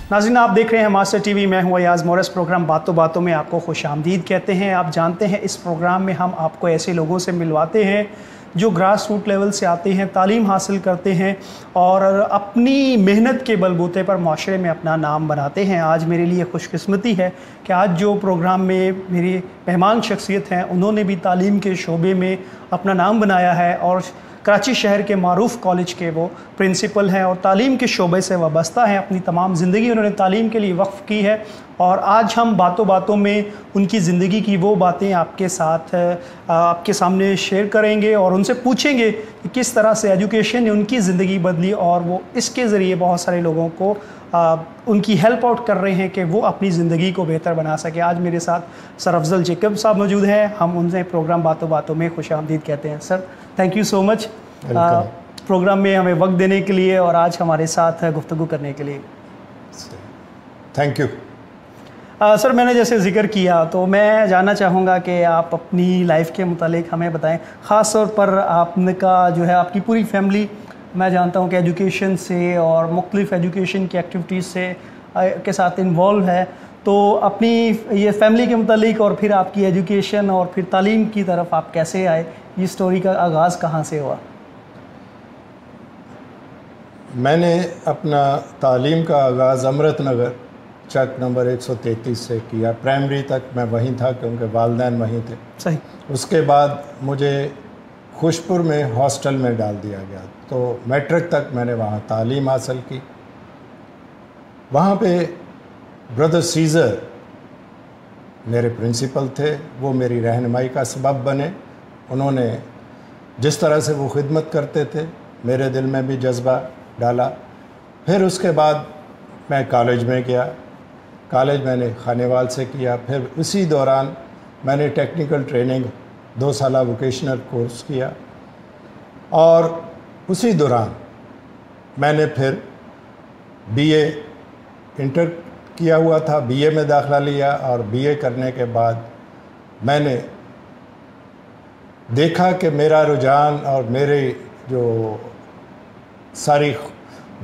नाज़रीन, आप देख रहे हैं मास्टर टीवी। मैं हूं अयाज़ मोरस। प्रोग्राम बातों बातों में आपको खुशामदीद कहते हैं। आप जानते हैं इस प्रोग्राम में हम आपको ऐसे लोगों से मिलवाते हैं जो ग्रास रूट लेवल से आते हैं, तालीम हासिल करते हैं और अपनी मेहनत के बलबूते पर माशरे में अपना नाम बनाते हैं। आज मेरे लिए खुशकिस्मती है कि आज जो प्रोग्राम में मेरी मेहमान शख्सियत हैं, उन्होंने भी तालीम के शोबे में अपना नाम बनाया है और कराची शहर के मारूफ कॉलेज के वो प्रिंसिपल हैं और तालीम के शोबे से वाबस्ता हैं। अपनी तमाम ज़िंदगी उन्होंने तालीम के लिए वक्फ़ की है और आज हम बातों बातों में उनकी ज़िंदगी की वो बातें आपके साथ आपके सामने शेयर करेंगे और उनसे पूछेंगे कि किस तरह से एजुकेशन ने उनकी ज़िंदगी बदली और वो इसके ज़रिए बहुत सारे लोगों को उनकी हेल्प आउट कर रहे हैं कि वो अपनी ज़िंदगी को बेहतर बना सके। आज मेरे साथ सर अफजल जेकब साहब मौजूद हैं। हम उनसे प्रोग्राम बातों बातों में खुशामदीद कहते हैं। Sir, thank you so much program में हमें वक्त देने के लिए और आज हमारे साथ गुफ्तगू करने के लिए। Thank you. सर, मैंने जैसे ज़िक्र किया तो मैं जानना चाहूँगा कि आप अपनी लाइफ के मुतालिक हमें बताएं। ख़ास तौर पर आपका जो है आपकी पूरी फैमिली, मैं जानता हूँ कि एजुकेशन से और मुख्तलिफ़ एजुकेशन की एक्टिविटीज़ से के साथ इन्वॉल्व है, तो अपनी ये फैमिली के मुतालिक और फिर आपकी एजुकेशन और फिर तालीम की तरफ आप कैसे आए, ये स्टोरी का आगाज़ कहाँ से हुआ? मैंने अपना तालीम का आगाज़ अमृत नगर चक नंबर 133 से किया। प्राइमरी तक मैं वहीं था क्योंकि वालिदैन वहीं थे। सही। उसके बाद मुझे खुशपुर में हॉस्टल में डाल दिया गया, तो मैट्रिक तक मैंने वहाँ तालीम हासिल की। वहाँ पे ब्रदर सीज़र मेरे प्रिंसिपल थे, वो मेरी रहनुमाई का सबब बने। उन्होंने जिस तरह से वो खिदमत करते थे मेरे दिल में भी जज्बा डाला। फिर उसके बाद मैं कॉलेज में गया। कॉलेज मैंने खानेवाल से किया। फिर उसी दौरान मैंने टेक्निकल ट्रेनिंग 2 साल वोकेशनल कोर्स किया और उसी दौरान मैंने फिर बीए इंटर किया हुआ था, बीए में दाखिला लिया और बीए करने के बाद मैंने देखा कि मेरा रुझान और मेरे जो सारी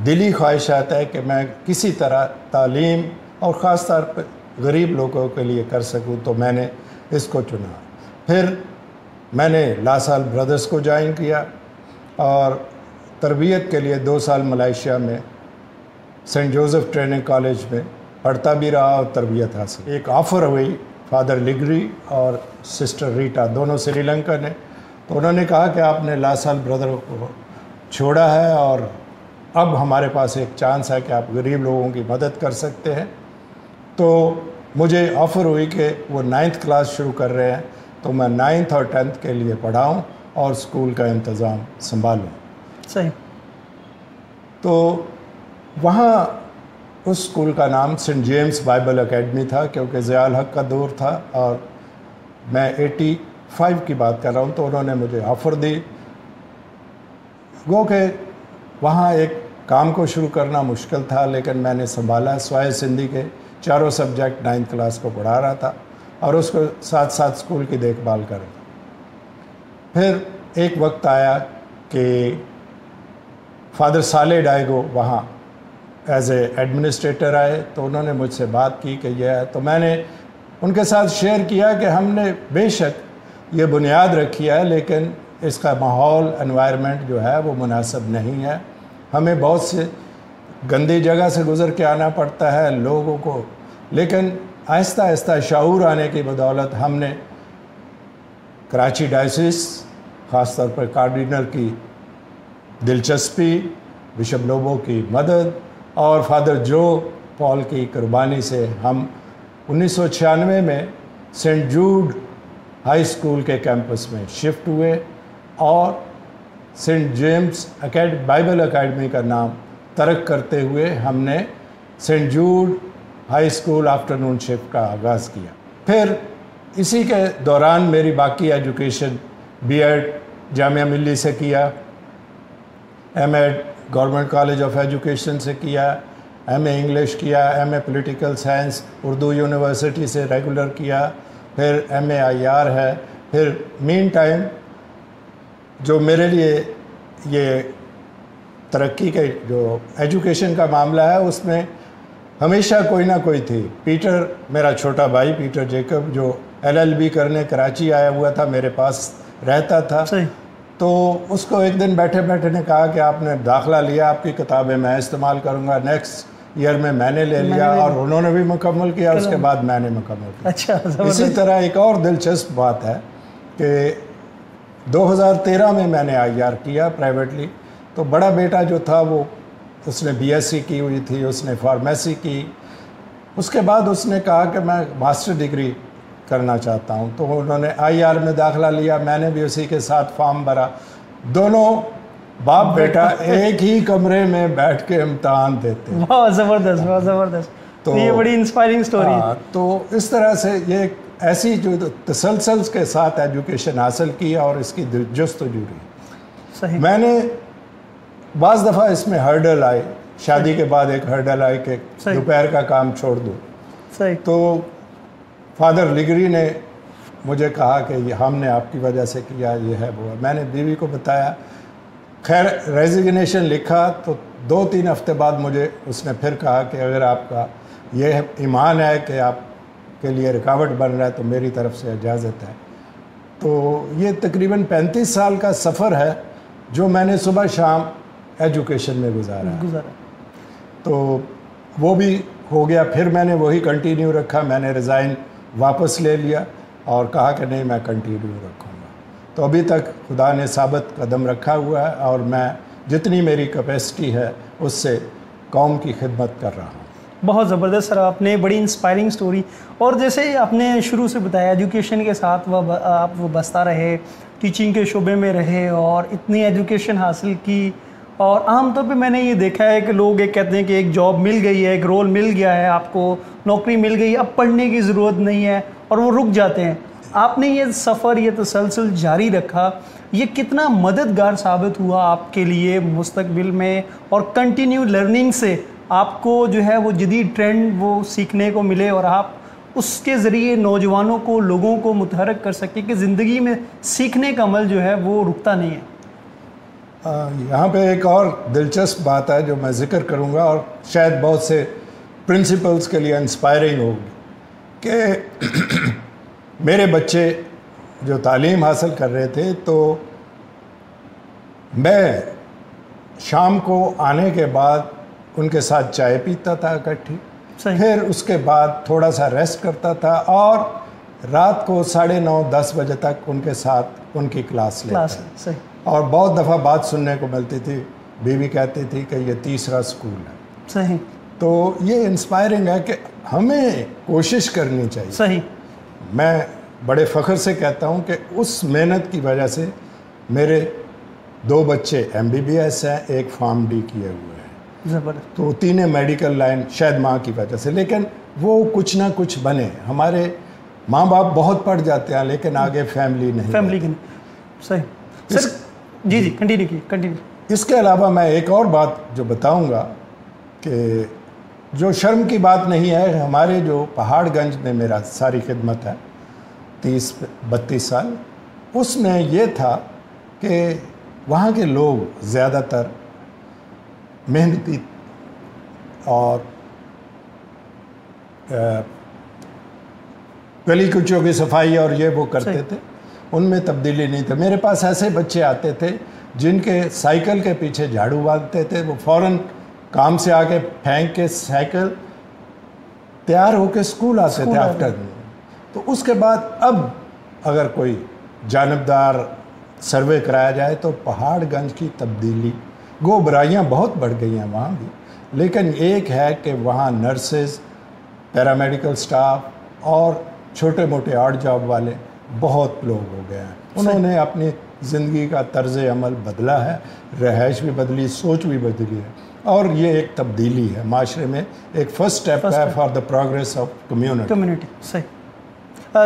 दिली ख्वाहिशात है कि मैं किसी तरह तालीम और ख़ास तौर पर गरीब लोगों के लिए कर सकूं, तो मैंने इसको चुना। फिर मैंने लासाल ब्रदर्स को ज्वाइन किया और तरबियत के लिए 2 साल मलेशिया में सेंट जोसेफ ट्रेनिंग कॉलेज में पढ़ता भी रहा और तरबियत हासिल। एक ऑफ़र हुई फादर लिगरी और सिस्टर रीटा, दोनों श्रीलंका ने, तो उन्होंने कहा कि आपने लासाल ब्रदर को छोड़ा है और अब हमारे पास एक चांस है कि आप गरीब लोगों की मदद कर सकते हैं। तो मुझे ऑफ़र हुई कि वो 9th क्लास शुरू कर रहे हैं, तो मैं 9th और 10th के लिए पढ़ाऊँ और स्कूल का इंतज़ाम संभालूँ। सही। तो वहाँ उस स्कूल का नाम सेंट जेम्स बाइबल एकेडमी था क्योंकि ज़ियाउल हक का दौर था और मैं 85 की बात कर रहा हूँ। तो उन्होंने मुझे ऑफ़र दी। गो के वहाँ एक काम को शुरू करना मुश्किल था, लेकिन मैंने संभाला। स्वाय सिंधी के चारों सब्जेक्ट 9th क्लास को पढ़ा रहा था और उसको साथ साथ स्कूल की देखभाल कर रहा था। फिर एक वक्त आया कि फादर साले डायगो वहाँ एज ए एडमिनिस्ट्रेटर आए, तो उन्होंने मुझसे बात की कि यह है। तो मैंने उनके साथ शेयर किया कि हमने बेशक ये बुनियाद रखी है, लेकिन इसका माहौल एनवायरनमेंट जो है वो मुनासिब नहीं है। हमें बहुत से गंदी जगह से गुज़र के आना पड़ता है लोगों को, लेकिन आहिस्ता आहिस्ता शाऊर आने की बदौलत हमने कराची डायसिस, ख़ास तौर पर कार्डिनल की दिलचस्पी, बिशप लोबो की मदद और फादर जो पॉल की कुर्बानी से हम 1996 में सेंट जूड हाई स्कूल के कैंपस में शिफ्ट हुए और सेंट जेम्स बाइबल एकेडमी का नाम तर्क करते हुए हमने Saint Jude high school afternoon shift का आगाज़ किया। फिर इसी के दौरान मेरी बाकी एजुकेशन बीएड जामिया मिल्ली से किया, M Ed government college of education से किया, एमए इंग्लिश किया, MA political science Urdu university से रेगुलर किया, फिर एमए आईआर है। फिर मीन टाइम जो मेरे लिए ये तरक्की के जो एजुकेशन का मामला है उसमें हमेशा कोई ना कोई थी। पीटर, मेरा छोटा भाई पीटर जेकब, जो LLB करने कराची आया हुआ था, मेरे पास रहता था। सही। तो उसको एक दिन बैठे बैठे ने कहा कि आपने दाखिला लिया, आपकी किताबें मैं इस्तेमाल करूंगा। नेक्स्ट ईयर में मैंने ले लिया और उन्होंने भी मुकम्मल किया, उसके बाद मैंने मुकम्मल किया। अच्छा, इसी तरह एक और दिलचस्प बात है कि 2013 में मैंने IR किया प्राइवेटली। तो बड़ा बेटा जो था वो, उसने BSc की हुई थी, उसने फार्मेसी की। उसके बाद उसने कहा कि मैं मास्टर डिग्री करना चाहता हूं, तो उन्होंने IR में दाखिला लिया, मैंने भी उसी के साथ फॉर्म भरा। दोनों बाप बेटा एक ही कमरे में बैठ के इम्तहान देते। वाह, ज़बरदस्त, वाह ज़बरदस्त। तो ये बड़ी इंस्पायरिंग स्टोरी है। तो इस तरह से ये एक ऐसी जो तसलसल के साथ एजुकेशन हासिल की और इसकी जस्तजू रही। सही। मैंने बाज़ दफ़ा इसमें हर्डल आए, शादी के बाद एक हर्डल आए कि दोपहर का काम छोड़ दो। सही। तो फादर लिगरी ने मुझे कहा कि ये हमने आपकी वजह से किया, ये है वो है। मैंने बीवी को बताया, खैर रेजिग्नेशन लिखा। तो 2-3 हफ्ते बाद मुझे उसने फिर कहा कि अगर आपका ये ईमान है कि आपके लिए रुकावट बन रहा है तो मेरी तरफ से इजाज़त है। तो ये तकरीबन 35 साल का सफ़र है जो मैंने सुबह शाम एजुकेशन में गुजारा। तो वो भी हो गया। फिर मैंने वही कंटिन्यू रखा। मैंने रिज़ाइन वापस ले लिया और कहा कि नहीं, मैं कंटिन्यू रखूँगा। तो अभी तक खुदा ने साबित कदम रखा हुआ है और मैं जितनी मेरी कैपेसिटी है उससे कौम की खिदमत कर रहा हूँ। बहुत ज़बरदस्त सर, आपने बड़ी इंस्पायरिंग स्टोरी। और जैसे आपने शुरू से बताया, एजुकेशन के साथ आप बसता रहे, टीचिंग के शोबे में रहे और इतनी एजुकेशन हासिल की। और आमतौर पे मैंने ये देखा है कि लोग एक कहते हैं कि एक जॉब मिल गई है, एक रोल मिल गया है, आपको नौकरी मिल गई, अब पढ़ने की ज़रूरत नहीं है, और वो रुक जाते हैं। आपने ये सफ़र, ये तसलसल जारी रखा, ये कितना मददगार साबित हुआ आपके लिए मुस्तकबिल में? और कंटिन्यू लर्निंग से आपको जो है वो जदीद ट्रेंड वो सीखने को मिले और आप उसके ज़रिए नौजवानों को, लोगों को मुतहरक कर सके कि ज़िंदगी में सीखने का अमल जो है वो रुकता नहीं है। यहाँ पे एक और दिलचस्प बात है जो मैं ज़िक्र करूँगा और शायद बहुत से प्रिंसिपल्स के लिए इंस्पायरिंग होगी कि मेरे बच्चे जो तालीम हासिल कर रहे थे, तो मैं शाम को आने के बाद उनके साथ चाय पीता था इकट्ठी, फिर उसके बाद थोड़ा सा रेस्ट करता था और रात को 9:30-10 बजे तक उनके साथ उनकी क्लास लेता था। और बहुत दफ़ा बात सुनने को मिलती थी, बीवी कहती थी कि ये तीसरा स्कूल है। सही। तो ये इंस्पायरिंग है कि हमें कोशिश करनी चाहिए। सही। मैं बड़े फ़ख्र से कहता हूँ कि उस मेहनत की वजह से मेरे 2 बच्चे MBBS हैं, एक फार्म D किए हुए हैं। ज़बरदस्त। तो 3 मेडिकल लाइन, शायद माँ की वजह से, लेकिन वो कुछ ना कुछ बने। हमारे माँ बाप बहुत पढ़ जाते हैं लेकिन आगे फैमिली नहीं। सही सर। जी कंटिन्यू। इसके अलावा मैं एक और बात जो बताऊंगा कि जो शर्म की बात नहीं है, हमारे जो पहाड़गंज में मेरा सारी खिदमत है 30-32 साल, उसमें ये था कि वहाँ के लोग ज़्यादातर मेहनती और गली कुचियों की सफाई और ये वो करते थे, उनमें तब्दीली नहीं थी। मेरे पास ऐसे बच्चे आते थे जिनके साइकिल के पीछे झाड़ू बांधते थे, वो फ़ौरन काम से आके फेंक के साइकिल तैयार होके स्कूल आते थे आफ्टरनून। तो उसके बाद अब अगर कोई जानबदार सर्वे कराया जाए तो पहाड़गंज की तब्दीली, गो बुराइयाँ बहुत बढ़ गई हैं वहाँ भी, लेकिन एक है कि वहाँ नर्सेज, पैरामेडिकल स्टाफ और छोटे मोटे आर्ट जॉब वाले बहुत लोग हो गए हैं। उन्होंने अपनी ज़िंदगी का तर्ज़ अमल बदला है, रहाइश भी बदली, सोच भी बदली है, और ये एक तब्दीली है माशरे में, एक फ़र्स्ट स्टेप है for the progress of community.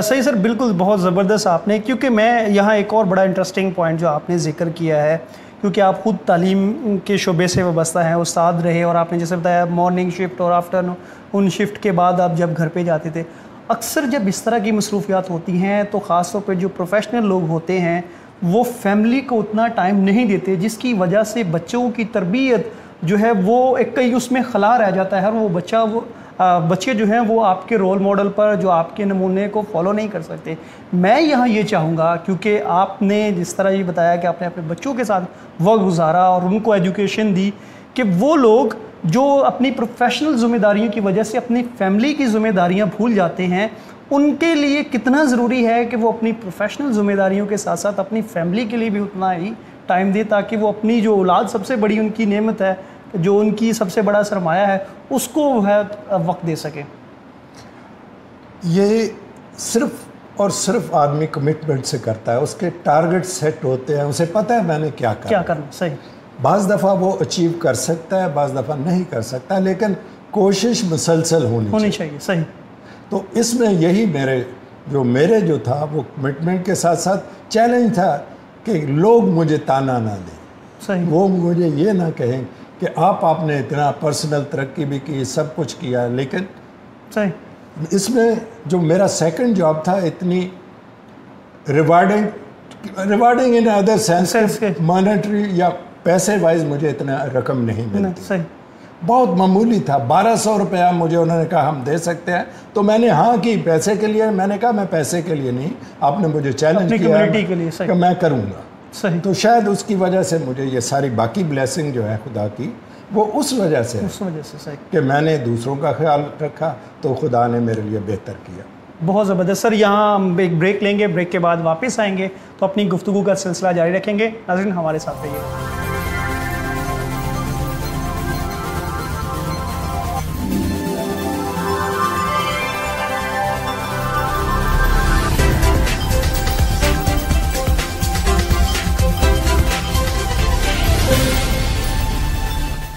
सही सर, बिल्कुल, बहुत ज़बरदस्त आपने, क्योंकि मैं यहाँ एक और बड़ा इंटरेस्टिंग पॉइंट जो आपने ज़िक्र किया है, क्योंकि आप ख़ुद तालीम के शोबे से वाबस्ता हैं, उस्ताद रहे, और आपने जैसे बताया मॉर्निंग शिफ्ट और आफ्टरनून शिफ्ट के बाद आप जब घर पे जाते थे, अक्सर जब इस तरह की मसरूफियात होती हैं तो ख़ास तौर पे जो प्रोफेशनल लोग होते हैं वो फैमिली को उतना टाइम नहीं देते, जिसकी वजह से बच्चों की तरबियत जो है वो एक कई उसमें खला रह जाता है, और वो बच्चा वो बच्चे जो हैं वो आपके रोल मॉडल पर, जो आपके नमूने को फॉलो नहीं कर सकते। मैं यहाँ ये चाहूँगा, क्योंकि आपने जिस तरह ये बताया कि आपने अपने बच्चों के साथ वक्त गुजारा और उनको एजुकेशन दी, कि वो लोग जो अपनी प्रोफेशनल ज़िम्मेदारियों की वजह से अपनी फैमिली की ज़िम्मेदारियाँ भूल जाते हैं, उनके लिए कितना ज़रूरी है कि वो अपनी प्रोफेशनल ज़िम्मेदारियों के साथ साथ अपनी फैमिली के लिए भी उतना ही टाइम दे, ताकि वो अपनी जो औलाद सबसे बड़ी उनकी नेमत है, जो उनकी सबसे बड़ा सरमाया है, उसको है वक्त दे सके। ये सिर्फ और सिर्फ आदमी कमिटमेंट से करता है, उसके टारगेट सेट होते हैं, उसे पता है मैंने क्या करना। सही। बाज़ दफ़ा वो अचीव कर सकता है, बाज़ दफ़ा नहीं कर सकता, लेकिन कोशिश मुसलसल होनी चाहिए। सही। तो इसमें यही मेरे जो था वो कमिटमेंट के साथ साथ चैलेंज था कि लोग मुझे ताना ना दें। सही। वो मुझे ये ना कहें कि आपने इतना पर्सनल तरक्की भी की, सब कुछ किया, लेकिन सही इसमें जो मेरा सेकंड जॉब था इतनी rewarding in other sense, monetary या पैसे वाइज मुझे इतना रकम नहीं मिलती। सही। बहुत मामूली था, 1200 रुपया मुझे उन्होंने कहा हम दे सकते हैं, तो मैंने हाँ की पैसे के लिए। मैंने कहा मैं पैसे के लिए नहीं, आपने मुझे चैलेंज किया के लिए कि मैं करूँगा। सही। तो शायद उसकी वजह से मुझे ये सारी बाकी ब्लेसिंग जो है खुदा की, वो उस वजह से सही कि मैंने दूसरों का ख्याल रखा, तो खुदा ने मेरे लिए बेहतर किया। बहुत ज़बरदस्त। सर यहाँ हम एक ब्रेक लेंगे, ब्रेक के बाद वापस आएंगे तो अपनी गुफ्तगू का सिलसिला जारी रखेंगे। नाज़रीन हमारे साथ रहिए।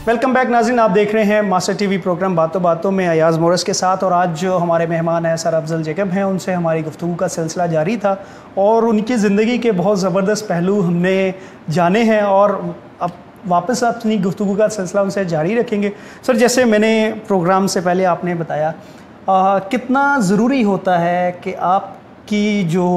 वेलकम बैक नाज़रीन, आप देख रहे हैं मास्टर टीवी प्रोग्राम बातों बातों में अयाज़ मोरस के साथ। और आज जो हमारे मेहमान हैं सर अफजल जैकब हैं, उनसे हमारी गुफ्तगू का सिलसिला जारी था और उनकी ज़िंदगी के बहुत ज़बरदस्त पहलू हमने जाने हैं और अब वापस अपनी गुफ्तगू का सिलसिला उनसे जारी रखेंगे। सर जैसे मैंने प्रोग्राम से पहले आपने बताया कितना ज़रूरी होता है कि आपकी जो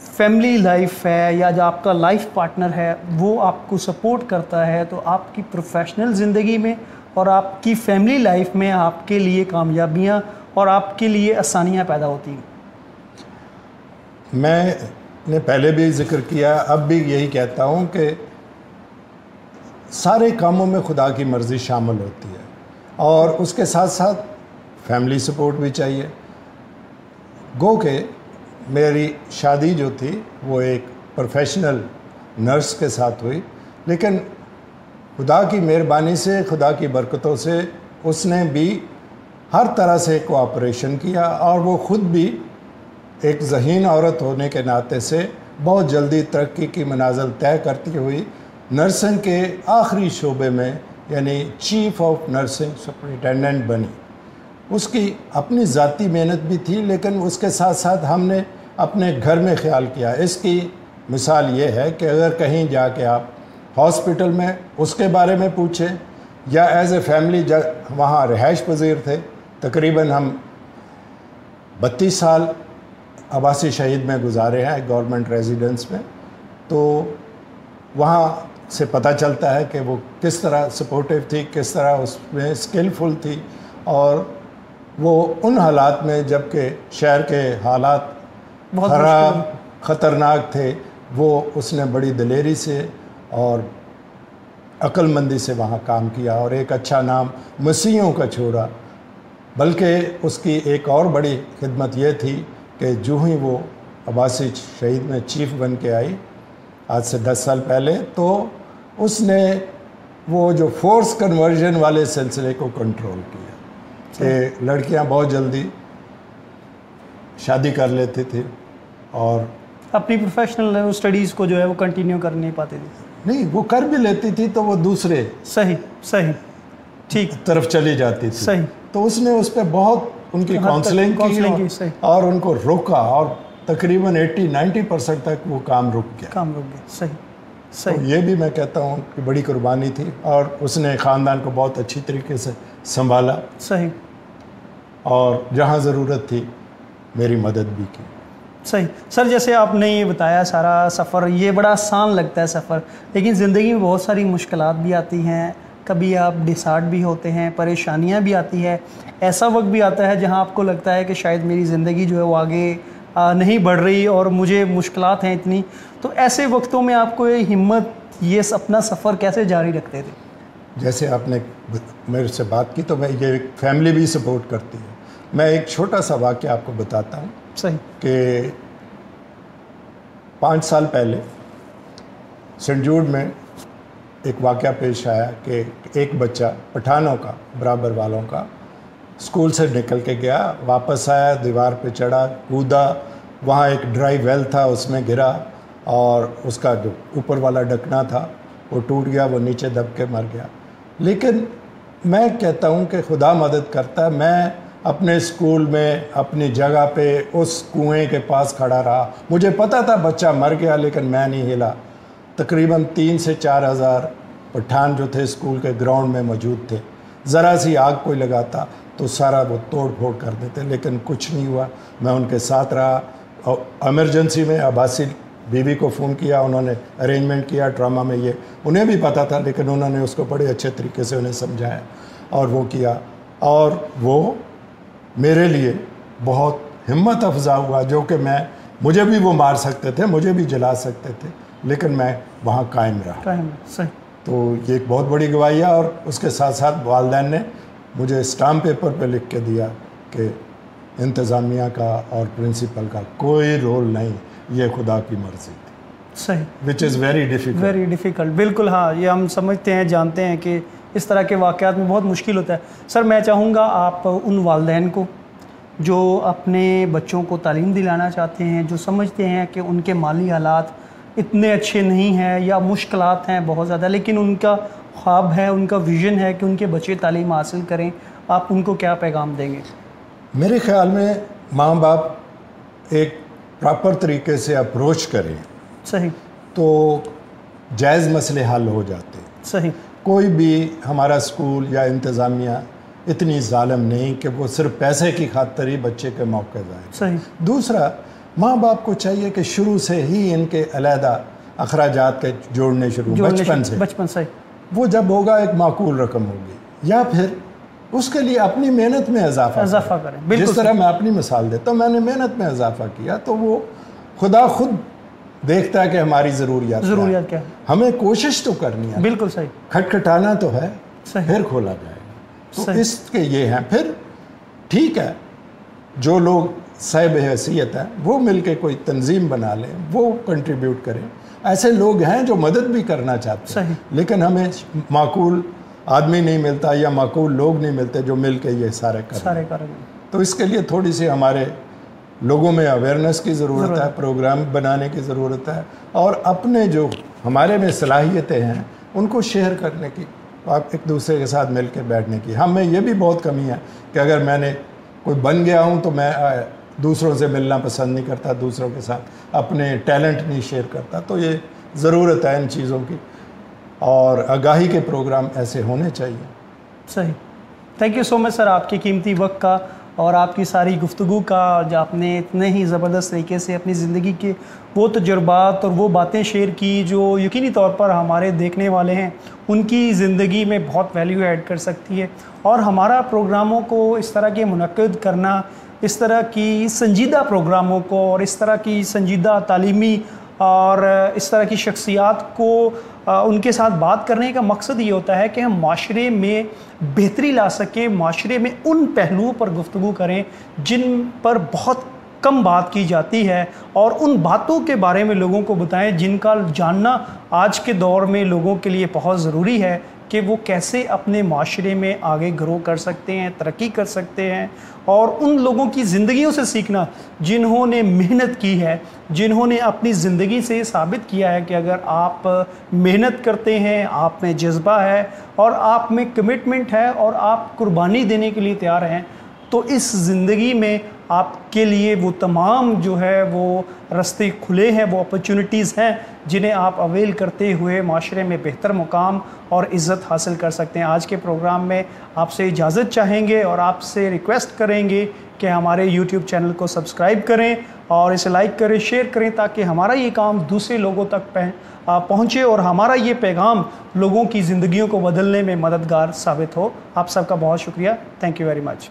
फैमिली लाइफ है या जो आपका लाइफ पार्टनर है वो आपको सपोर्ट करता है, तो आपकी प्रोफेशनल ज़िंदगी में और आपकी फैमिली लाइफ में आपके लिए कामयाबियाँ और आपके लिए आसानियाँ पैदा होती हैं। मैंने पहले भी जिक्र किया, अब भी यही कहता हूँ कि सारे कामों में खुदा की मर्ज़ी शामिल होती है और उसके साथ साथ फैमिली सपोर्ट भी चाहिए। गो के मेरी शादी जो थी वो एक प्रोफेशनल नर्स के साथ हुई, लेकिन खुदा की मेहरबानी से, खुदा की बरकतों से उसने भी हर तरह से कोऑपरेशन किया और वो ख़ुद भी एक ज़हीन औरत होने के नाते से बहुत जल्दी तरक्की की मनाज़िल तय करती हुई नर्सिंग के आखिरी शोबे में यानी चीफ़ ऑफ नर्सिंग सुपरिटेंडेंट बनी। उसकी अपनी ज़ाती मेहनत भी थी, लेकिन उसके साथ साथ हमने अपने घर में ख्याल किया। इसकी मिसाल ये है कि अगर कहीं जाके आप हॉस्पिटल में उसके बारे में पूछें या एज ए फैमिली जब वहाँ रिहाइश पजीर थे, तकरीबन हम 32 साल अब्बासी शहीद में गुजारे हैं गवर्नमेंट रेजिडेंस में, तो वहाँ से पता चलता है कि वो किस तरह सपोर्टिव थी, किस तरह उसमें स्किलफुल थी। और वो उन हालात में जबकि शहर के हालात खराब ख़तरनाक थे, वो उसने बड़ी दिलेरी से और अक्लमंदी से वहाँ काम किया और एक अच्छा नाम मसीहों का छोड़ा। बल्कि उसकी एक और बड़ी खिदमत ये थी कि जो ही वो अब्बासी शहीद में चीफ़ बन के आई आज से 10 साल पहले, तो उसने वो जो फोर्स कन्वर्जन वाले सिलसिले को कंट्रोल किया कि लड़कियां बहुत जल्दी शादी कर लेती थी और अपनी प्रोफेशनल स्टडीज़ को जो है वो कंटिन्यू कर नहीं पाती थी। नहीं, वो कर भी लेती थी तो वो दूसरे सही ठीक तरफ चली जाती थी। सही। तो उसने उस पर बहुत उनकी काउंसलिंग की और उनको रोका और तकरीबन 80-90% तक वो काम रुक गया। सही। तो ये भी मैं कहता हूँ कि बड़ी कुर्बानी थी और उसने ख़ानदान को बहुत अच्छी तरीके से संभाला। सही। और जहाँ ज़रूरत थी मेरी मदद भी की। सही। सर जैसे आपने ये बताया सारा सफ़र, ये बड़ा आसान लगता है सफ़र, लेकिन ज़िंदगी में बहुत सारी मुश्किलात भी आती हैं कभी आप डिसहार्ट भी होते हैं, परेशानियां भी आती है, ऐसा वक्त भी आता है जहां आपको लगता है कि शायद मेरी ज़िंदगी जो है वो आगे नहीं बढ़ रही और मुझे मुश्किलात हैं इतनी, तो ऐसे वक्तों में आपको ये हिम्मत, ये अपना सफ़र कैसे जारी रखते थे? जैसे आपने मेरे से बात की तो मैं ये फैमिली भी सपोर्ट करती है। मैं एक छोटा सा वाक़या आपको बताता हूँ। सही। कि 5 साल पहले सेंट जूड में एक वाक़या पेश आया कि एक बच्चा पठानों का, बराबर वालों का, स्कूल से निकल के गया, वापस आया, दीवार पे चढ़ा, कूदा, वहाँ एक ड्राई वेल था, उसमें गिरा और उसका जो ऊपर वाला ढकना था वो टूट गया, वो नीचे दब के मर गया। लेकिन मैं कहता हूँ कि खुदा मदद करता है। मैं अपने स्कूल में अपनी जगह पे उस कुएं के पास खड़ा रहा। मुझे पता था बच्चा मर गया, लेकिन मैं नहीं हिला। तकरीबन 3 से 4 हज़ार पठान जो थे स्कूल के ग्राउंड में मौजूद थे। ज़रा सी आग कोई लगाता तो सारा वो तोड़ फोड़ कर देते, लेकिन कुछ नहीं हुआ। मैं उनके साथ रहा और इमरजेंसी में आभासी बीवी को फ़ोन किया, उन्होंने अरेंजमेंट किया ट्रामा में। ये उन्हें भी पता था, लेकिन उन्होंने उसको बड़े अच्छे तरीके से उन्हें समझाया और वो किया। और वो मेरे लिए बहुत हिम्मत अफजा हुआ, जो कि मुझे भी वो मार सकते थे, मुझे भी जला सकते थे, लेकिन मैं वहाँ कायम रहा। सही। तो ये एक बहुत बड़ी गवाही है। और उसके साथ साथ वालिदैन ने मुझे स्टाम्प पेपर पे लिख के दिया कि इंतज़ामिया का और प्रिंसिपल का कोई रोल नहीं, ये खुदा की मर्ज़ी थी। सही। Which is very difficult. बिल्कुल, हाँ, ये हम समझते हैं, जानते हैं कि इस तरह के वाक़यात में बहुत मुश्किल होता है। सर, मैं चाहूँगा आप उन वालिदैन को जो अपने बच्चों को तालीम दिलाना चाहते हैं, जो समझते हैं कि उनके माली हालात इतने अच्छे नहीं हैं या मुश्किलात हैं बहुत ज़्यादा, लेकिन उनका ख्वाब है, उनका विज़न है कि उनके बच्चे तालीम हासिल करें, आप उनको क्या पैगाम देंगे? मेरे ख़्याल में माँ बाप एक प्रॉपर तरीके से अप्रोच करें, सही, तो जायज़ मसले हल हो जाते हैं। सही। कोई भी हमारा स्कूल या इंतज़ामिया इतनी ज़ालिम नहीं कि वो सिर्फ पैसे की खातिर ही बच्चे के मौके जाए। सही। दूसरा, माँ बाप को चाहिए कि शुरू से ही इनके अलहदा अखराजात के जोड़ने बचपन से। वो जब होगा एक माकूल रकम होगी, या फिर उसके लिए अपनी मेहनत में इजाफा करें। जिस तरह मैं अपनी मिसाल देता हूँ, मैंने मेहनत में इजाफा किया तो वो खुदा खुद देखता है कि हमारी ज़रूरियात क्या है। हमें कोशिश तो करनी है। बिल्कुल सही। खटखटाना तो है, फिर खोला जाएगा। तो इसके ये हैं। फिर ठीक है, जो लोग साहिब हैसियत है वो मिलके कोई तंजीम बना लें, वो कंट्रीब्यूट करें। ऐसे लोग हैं जो मदद भी करना चाहते हैं, लेकिन हमें माकूल आदमी नहीं मिलता या माकूल लोग नहीं मिलते जो मिलके ये सारे करें। तो इसके लिए थोड़ी सी हमारे लोगों में अवेयरनेस की ज़रूरत है, प्रोग्राम बनाने की ज़रूरत है, और अपने जो हमारे में सलाहियतें हैं उनको शेयर करने की, आप एक दूसरे के साथ मिल के बैठने की। हमें ये भी बहुत कमी है कि अगर मैंने कोई बन गया हूँ तो मैं दूसरों से मिलना पसंद नहीं करता, दूसरों के साथ अपने टैलेंट नहीं शेयर करता। तो ये ज़रूरत है इन चीज़ों की, और आगाही के प्रोग्राम ऐसे होने चाहिए। सही। Thank you so much sir, आपके कीमती वक्त का और आपकी सारी गुफ्तगू का, जो आपने इतने ही ज़बरदस्त तरीके से अपनी ज़िंदगी के वो तजुर्बात और वो बातें शेयर की जो यकीनी तौर पर हमारे देखने वाले हैं उनकी ज़िंदगी में बहुत वैल्यू ऐड कर सकती है। और हमारा प्रोग्रामों को इस तरह के मुनक्किद करना, इस तरह की संजीदा प्रोग्रामों को और इस तरह की संजीदा तालीमी और इस तरह की शख्सियात को उनके साथ बात करने का मकसद ये होता है कि हम माशरे में बेहतरी ला सकें, माशरे में उन पहलुओं पर गुफ्तगू करें जिन पर बहुत कम बात की जाती है, और उन बातों के बारे में लोगों को बताएं जिनका जानना आज के दौर में लोगों के लिए बहुत ज़रूरी है कि वो कैसे अपने माशरे में आगे ग्रो कर सकते हैं, तरक्की कर सकते हैं। और उन लोगों की ज़िंदगियों से सीखना जिन्होंने मेहनत की है, जिन्होंने अपनी ज़िंदगी से साबित किया है कि अगर आप मेहनत करते हैं, आप में जज्बा है और आप में कमिटमेंट है और आप कुर्बानी देने के लिए तैयार हैं, तो इस ज़िंदगी में आपके लिए वो तमाम जो है वो रास्ते खुले हैं, वो अपॉर्चुनिटीज़ हैं जिन्हें आप अवेल करते हुए माशरे में बेहतर मुकाम और इज़्ज़त हासिल कर सकते हैं। आज के प्रोग्राम में आपसे इजाज़त चाहेंगे और आपसे रिक्वेस्ट करेंगे कि हमारे YouTube चैनल को सब्सक्राइब करें और इसे लाइक करें, शेयर करें, ताकि हमारा ये काम दूसरे लोगों तक पहुँचे और हमारा ये पैगाम लोगों की ज़िंदगियों को बदलने में मददगार साबित हो। आप सबका बहुत शुक्रिया। Thank you very much.